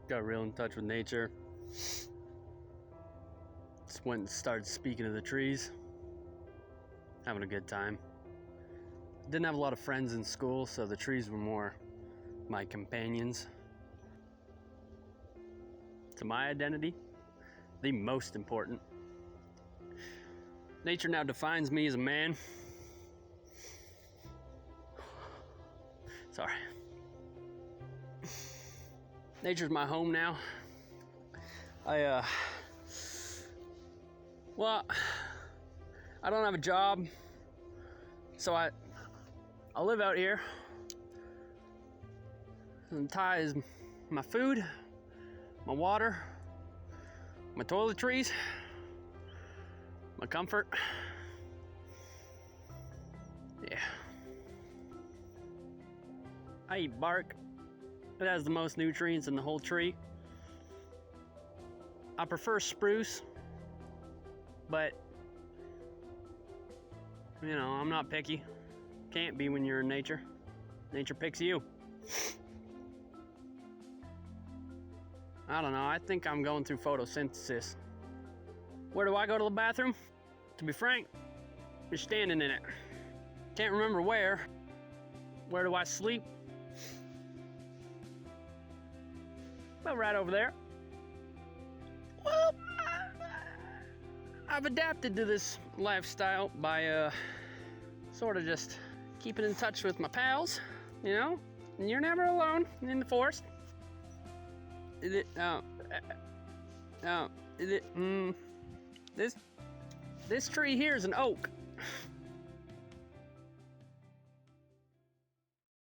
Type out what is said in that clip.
got real in touch with nature. Just went and started speaking to the trees. Having a good time. Didn't have a lot of friends in school, so the trees were more my companions. To my identity, the most important. Nature now defines me as a man. Sorry. Nature's my home now. I don't have a job, so I live out here. And Ty is my food, my water, my toiletries, my comfort. Yeah. I eat bark. It has the most nutrients in the whole tree. I prefer spruce, but you know, I'm not picky. Can't be when you're in nature. Nature picks you. I don't know, I think I'm going through photosynthesis. Where do I go to the bathroom? To be frank, you're standing in it. Can't remember where. Where do I sleep? Well, right over there. Well, I've adapted to this lifestyle by sort of just keeping in touch with my pals, you know? And you're never alone in the forest. This tree here is an oak.